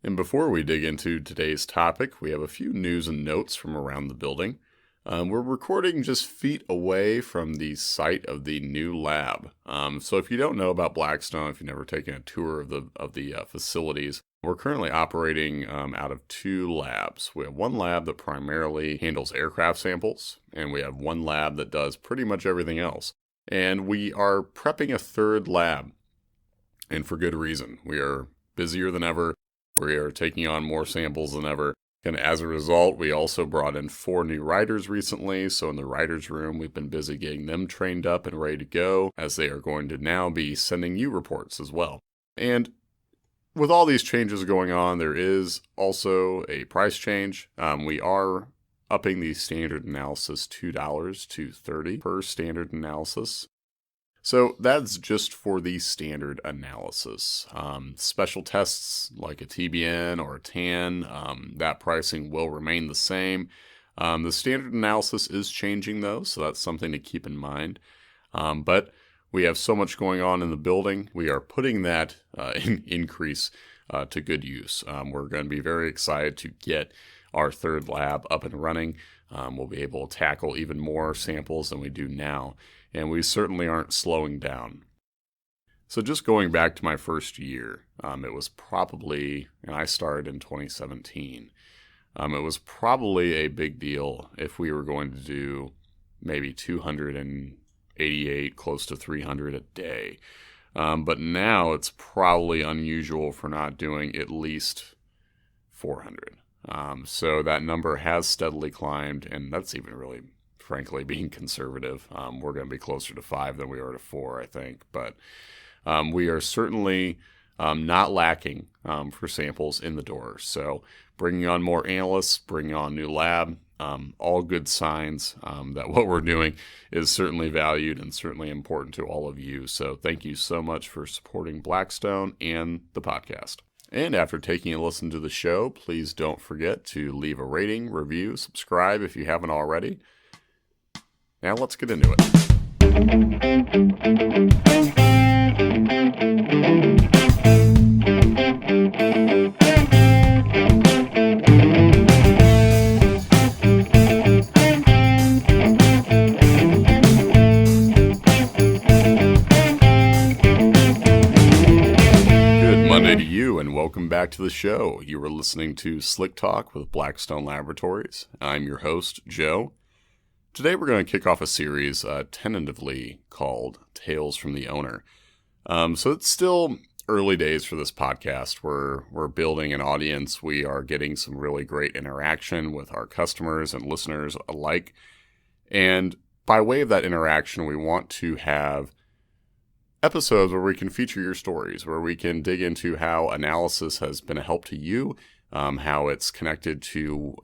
And before we dig into today's topic, we have a few news and notes from around the building. We're recording just feet away from the site of the new lab. So if you don't know about Blackstone, if you've never taken a tour of the facilities, we're currently operating out of two labs. We have one lab that primarily handles aircraft samples, and we have one lab that does pretty much everything else. And we are prepping a third lab, and for good reason. We are busier than ever. We are taking on more samples than ever. And as a result, we also brought in 4 new writers recently. So in the writers' room, we've been busy getting them trained up and ready to go, as they are going to now be sending you reports as well. And with all these changes going on, there is also a price change. We are upping the standard analysis $2 to $30 per standard analysis. So that's just for the standard analysis. Special tests like a TBN or a TAN, that pricing will remain the same. The standard analysis is changing though, so that's something to keep in mind. But we have so much going on in the building, we are putting that increase to good use. We're going to be very excited to get our third lab up and running. We'll be able to tackle even more samples than we do now. And we certainly aren't slowing down. So just going back to my first year, it was probably, and I started in 2017, it was probably a big deal if we were going to do maybe 288, close to 300 a day. But now it's probably unusual for not doing at least 400. So that number has steadily climbed, and that's even really, frankly, being conservative. We're going to be closer to 5 than we are to 4, I think. But we are certainly not lacking for samples in the door. So bringing on more analysts, bringing on new lab, all good signs that what we're doing is certainly valued and certainly important to all of you. So thank you so much for supporting Blackstone and the podcast. And after taking a listen to the show, please don't forget to leave a rating, review, subscribe if you haven't already. Now let's get into it. Good Monday to you, and welcome back to the show. You are listening to Slick Talk with Blackstone Laboratories. I'm your host, Joe. Today we're going to kick off a series tentatively called Tales from the Owner. So it's still early days for this podcast. We're building an audience. We are getting some really great interaction with our customers and listeners alike. And by way of that interaction, we want to have episodes where we can feature your stories, where we can dig into how analysis has been a help to you, how it's connected to,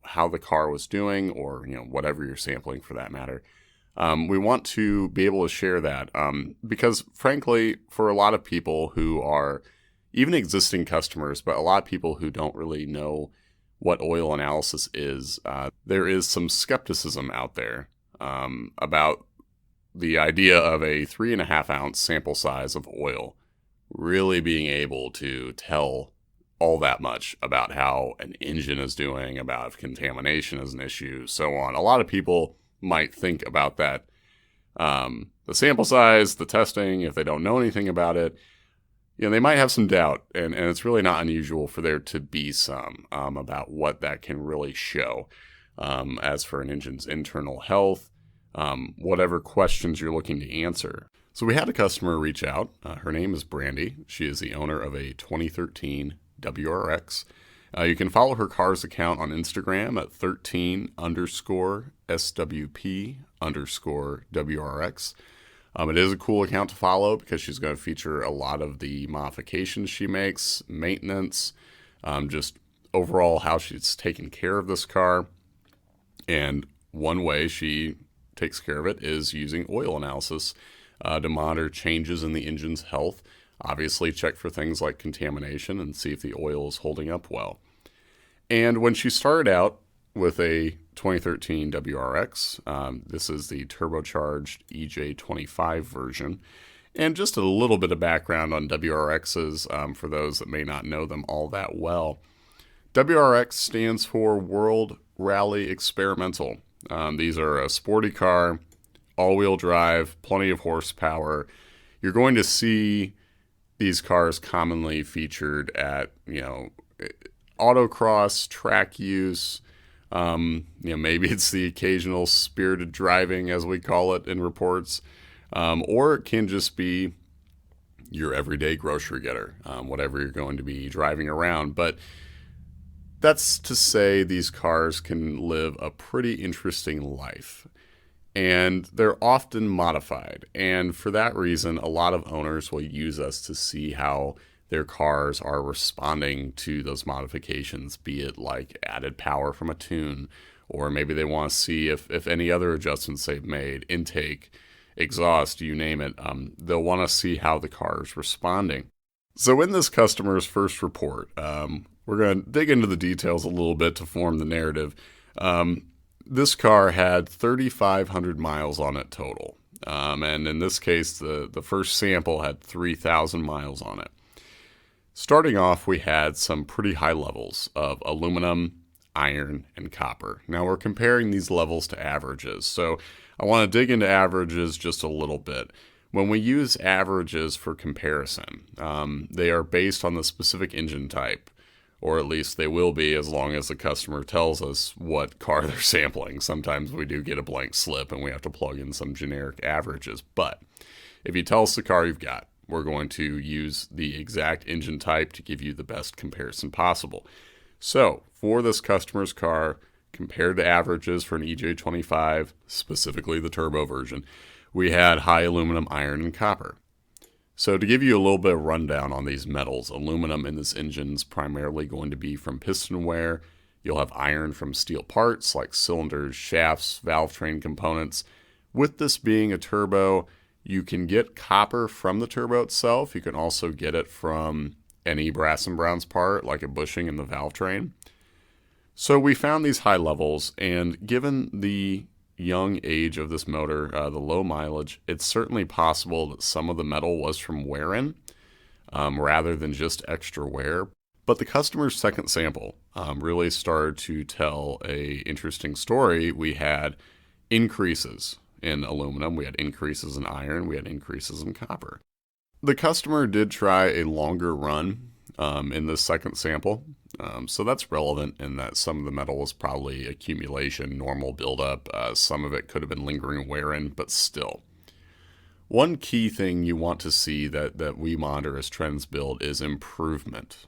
how the car was doing, or, whatever you're sampling for that matter. We want to be able to share that because, frankly, for a lot of people who are even existing customers, but a lot of people who don't really know what oil analysis is, there is some skepticism out there about the idea of a 3.5 ounce sample size of oil really being able to tell all that much about how an engine is doing, about if contamination is an issue, so on. A lot of people might think about that, the sample size, the testing, if they don't know anything about it, they might have some doubt, and it's really not unusual for there to be some about what that can really show. As for an engine's internal health, whatever questions you're looking to answer. So we had a customer reach out. Her name is Brandy. She is the owner of a 2013 WRX. You can follow her car's account on Instagram at 13_SWP_WRX. It is a cool account to follow because she's going to feature a lot of the modifications she makes, maintenance, just overall how she's taken care of this car. And one way she takes care of it is using oil analysis to monitor changes in the engine's health. Obviously, check for things like contamination and see if the oil is holding up well. And when she started out with a 2013 WRX, this is the turbocharged EJ25 version, And just a little bit of background on WRXs for those that may not know them all that well. WRX stands for World Rally Experimental. These are a sporty car, all-wheel drive, plenty of horsepower. You're going to see these cars commonly featured at, autocross, track use. Maybe it's the occasional spirited driving, as we call it in reports. Or it can just be your everyday grocery getter, whatever you're going to be driving around. But that's to say these cars can live a pretty interesting life. And they're often modified. And for that reason, a lot of owners will use us to see how their cars are responding to those modifications, be it like added power from a tune, or maybe they want to see if any other adjustments they've made, intake, exhaust, you name it. They'll want to see how the car is responding. So in this customer's first report, we're going to dig into the details a little bit to form the narrative. This car had 3,500 miles on it total. And in this case, the first sample had 3,000 miles on it. Starting off, we had some pretty high levels of aluminum, iron, and copper. Now we're comparing these levels to averages. So I want to dig into averages just a little bit. When we use averages for comparison, they are based on the specific engine type, or at least they will be as long as the customer tells us what car they're sampling. Sometimes we do get a blank slip and we have to plug in some generic averages. But if you tell us the car you've got, we're going to use the exact engine type to give you the best comparison possible. So for this customer's car, compared to averages for an EJ25, specifically the turbo version, we had high aluminum, iron, and copper. So to give you a little bit of rundown on these metals, aluminum in this engine is primarily going to be from piston wear. You'll have iron from steel parts like cylinders, shafts, valve train components. With this being a turbo, you can get copper from the turbo itself. You can also get it from any brass and bronze part like a bushing in the valve train. So we found these high levels, and given the young age of this motor, the low mileage, it's certainly possible that some of the metal was from wear-in rather than just extra wear. But the customer's second sample really started to tell a interesting story. We had increases in aluminum, we had increases in iron, we had increases in copper. The customer did try a longer run in this second sample. So that's relevant in that some of the metal was probably accumulation, normal buildup. Some of it could have been lingering wear-in, but still. One key thing you want to see that we monitor as trends build is improvement.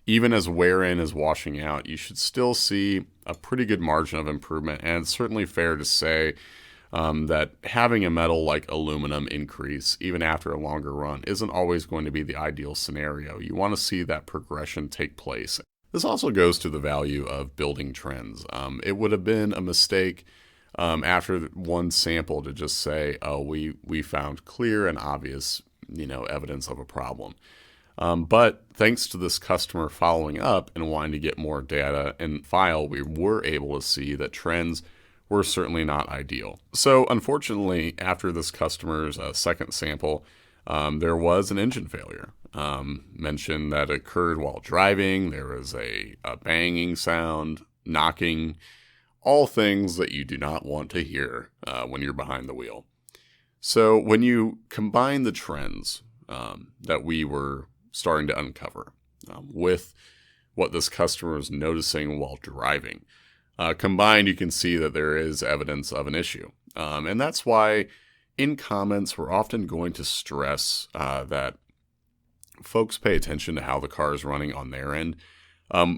Even as wear-in is washing out, you should still see a pretty good margin of improvement. And it's certainly fair to say that having a metal like aluminum increase, even after a longer run, isn't always going to be the ideal scenario. You want to see that progression take place. This also goes to the value of building trends. It would have been a mistake after one sample to just say, oh, we found clear and obvious, evidence of a problem. But thanks to this customer following up and wanting to get more data and file, we were able to see that trends were certainly not ideal. So unfortunately, after this customer's second sample, there was an engine failure. Mentioned that occurred while driving. There was a banging sound, knocking, all things that you do not want to hear when you're behind the wheel. So when you combine the trends that we were starting to uncover with what this customer was noticing while driving, combined, you can see that there is evidence of an issue. And that's why in comments, we're often going to stress that folks pay attention to how the car is running on their end.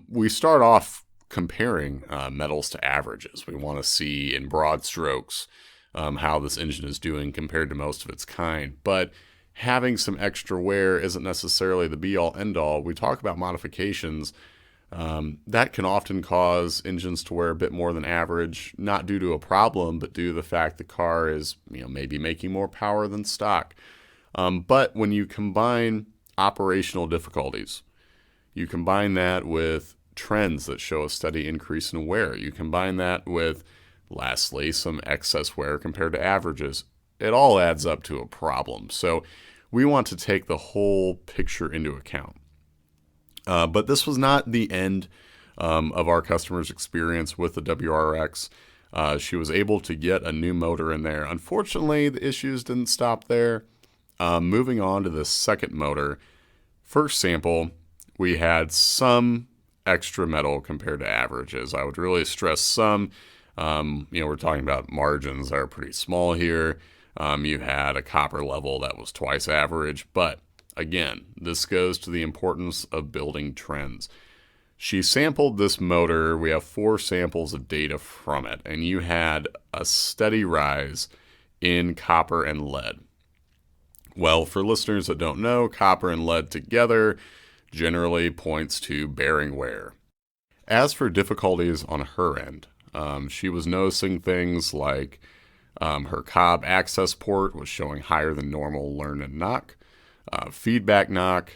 We start off comparing metals to averages. We want to see in broad strokes how this engine is doing compared to most of its kind. But having some extra wear isn't necessarily the be-all, end-all. We talk about modifications. That can often cause engines to wear a bit more than average, not due to a problem, but due to the fact the car is, maybe making more power than stock. But when you combine operational difficulties, you combine that with trends that show a steady increase in wear, you combine that with, lastly, some excess wear compared to averages, it all adds up to a problem. So we want to take the whole picture into account. But this was not the end of our customer's experience with the WRX. She was able to get a new motor in there. Unfortunately, the issues didn't stop there. Moving on to the second motor, first sample, we had some extra metal compared to averages. I would really stress some. We're talking about margins that are pretty small here. You had a copper level that was twice average, but again, this goes to the importance of building trends. She sampled this motor. We have 4 samples of data from it, and you had a steady rise in copper and lead. Well, for listeners that don't know, copper and lead together generally points to bearing wear. As for difficulties on her end, she was noticing things like her cob access port was showing higher than normal learn and knock, feedback knock.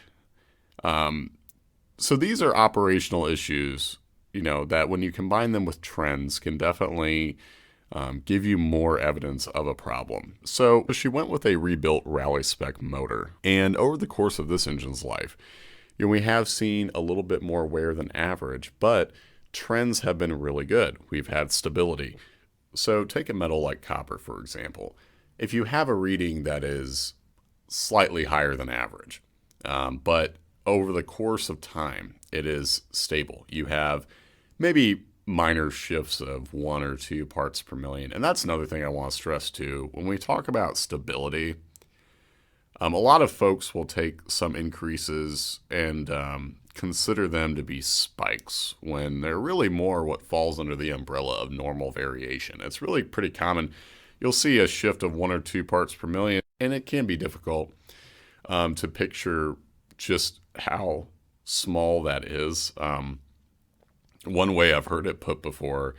So these are operational issues, that when you combine them with trends can definitely give you more evidence of a problem. So she went with a rebuilt rally spec motor. And over the course of this engine's life, we have seen a little bit more wear than average, but trends have been really good. We've had stability. So take a metal like copper, for example. If you have a reading that is slightly higher than average, but over the course of time, it is stable. You have maybe minor shifts of 1 or 2 parts per million. And that's another thing I want to stress too. When we talk about stability, a lot of folks will take some increases and consider them to be spikes when they're really more what falls under the umbrella of normal variation. It's really pretty common. You'll see a shift of 1 or 2 parts per million, and it can be difficult to picture just how small that is. One way I've heard it put before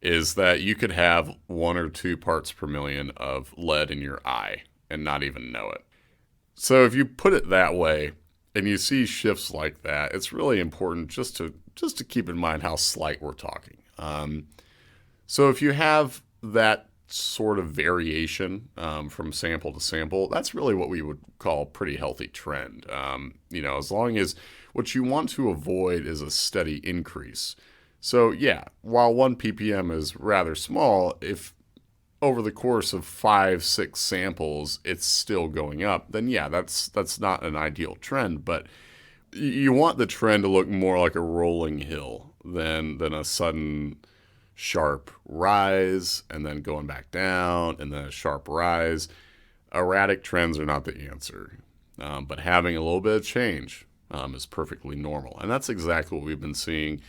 is that you could have 1 or 2 parts per million of lead in your eye and not even know it. So if you put it that way and you see shifts like that, it's really important just to keep in mind how slight we're talking. So if you have that sort of variation from sample to sample, that's really what we would call a pretty healthy trend. As long as what you want to avoid is a steady increase. So yeah, while 1 ppm is rather small, if over the course of 5-6 samples it's still going up, then yeah, that's not an ideal trend. But you want the trend to look more like a rolling hill than a sudden sharp rise and then going back down and then a sharp rise. Erratic trends are not the answer, but having a little bit of change is perfectly normal. And that's exactly what we've been seeing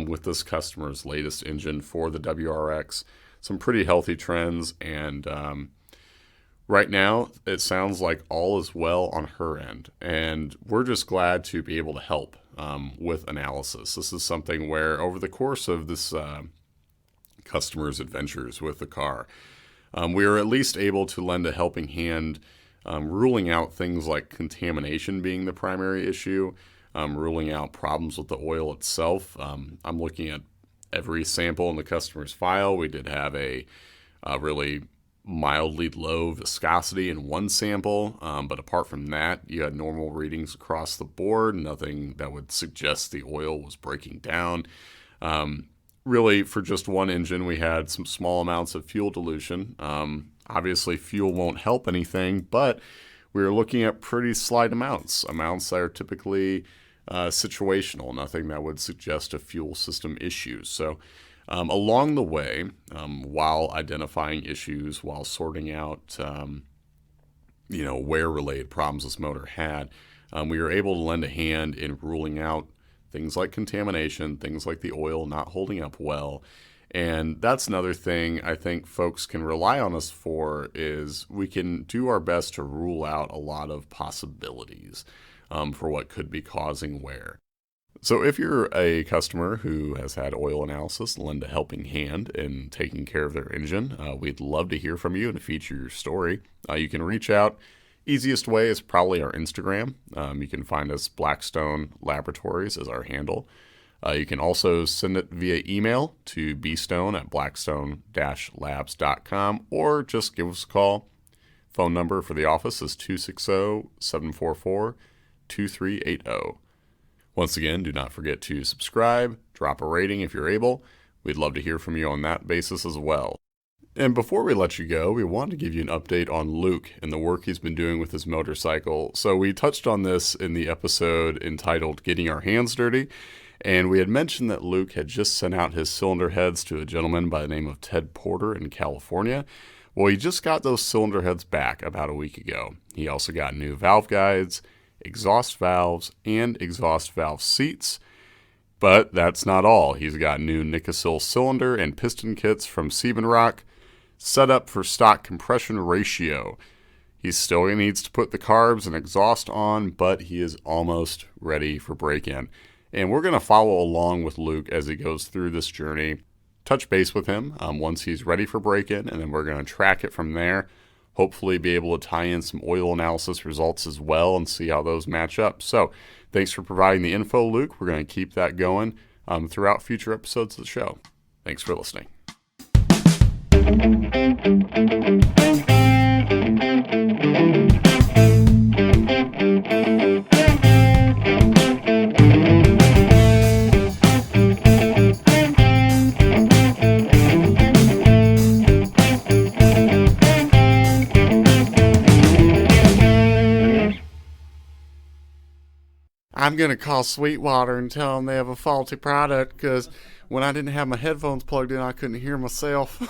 with this customer's latest engine for the WRX. Some pretty healthy trends, and right now it sounds like all is well on her end. And we're just glad to be able to help with analysis. This is something where over the course of this customer's adventures with the car, we are at least able to lend a helping hand, ruling out things like contamination being the primary issue, ruling out problems with the oil itself. I'm looking at every sample in the customer's file. We did have a really mildly low viscosity in one sample, but apart from that, you had normal readings across the board, nothing that would suggest the oil was breaking down. Really, for just one engine, we had some small amounts of fuel dilution. Obviously, fuel won't help anything, but we were looking at pretty slight amounts that are typically situational, nothing that would suggest a fuel system issue. So along the way, while identifying issues, while sorting out wear-related problems this motor had, we were able to lend a hand in ruling out things like contamination, things like the oil not holding up well. And that's another thing I think folks can rely on us for, is we can do our best to rule out a lot of possibilities for what could be causing wear. So if you're a customer who has had oil analysis, lend a helping hand in taking care of their engine, we'd love to hear from you and feature your story. You can reach out. Easiest way is probably our Instagram. You can find us Blackstone Laboratories as our handle. You can also send it via email to bstone@blackstone-labs.com, or just give us a call Phone number for the office is 260-744-2380. Once again, do not forget to subscribe, drop a rating if you're able. We'd love to hear from you on that basis as well. And before we let you go, we want to give you an update on Luke and the work he's been doing with his motorcycle. So we touched on this in the episode entitled Getting Our Hands Dirty, and we had mentioned that Luke had just sent out his cylinder heads to a gentleman by the name of Ted Porter in California. Well, he just got those cylinder heads back about a week ago. He also got new valve guides, exhaust valves, and exhaust valve seats. But that's not all. He's got new Nicosil cylinder and piston kits from Siebenrock, set up for stock compression ratio. He still needs to put the carbs and exhaust on, but he is almost ready for break-in. And we're going to follow along with Luke as he goes through this journey, touch base with him once he's ready for break-in, and then we're going to track it from there. Hopefully be able to tie in some oil analysis results as well and see how those match up. So thanks for providing the info, Luke. We're going to keep that going throughout future episodes of the show. Thanks for listening. I'm going to call Sweetwater and tell them they have a faulty product because when I didn't have my headphones plugged in, I couldn't hear myself.